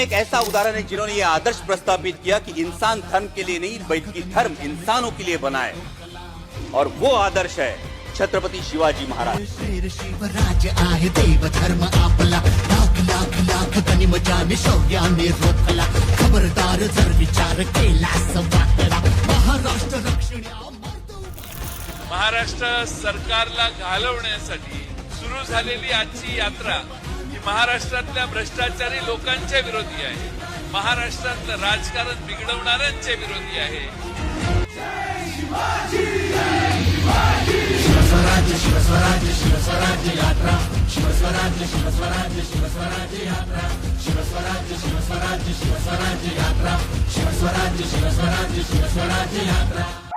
एक ऐसा उदाहरण है जिन्होंने ये आदर्श प्रस्तावित किया कि इंसान धर्म के लिए नहीं बल्कि धर्म इंसानों के लिए बना है, और वो आदर्श है छत्रपती शिवाजी महाराज। शिवराज आहे देव धर्म आपला, लाख लाख लाख गनिमजाने शौर्याने रोखला, खबरदार जर विचार केलास वाटला, महाराष्ट्र रक्षण महाराष्ट्र सरकारला घालवण्यासाठी सुरू झालेली आजची यात्रा ही महाराष्ट्रातल्या भ्रष्टाचारी लोकांच्या विरोधी आहे, महाराष्ट्रातलं राजकारण बिघडवणाऱ्यांच्या विरोधी आहे। शिवस्वराज्य शिवस्वराज्य शिवस्वराज्य यात्रा, शिवस्वराज्य शिवस्वराज्य शिवस्वराज्य यात्रा, शिवस्वराज्य शिवस्वराज्य शिवस्वराज्य यात्रा, शिवस्वराज्य शिवस्वराज्य शिवस्वराज्य यात्रा।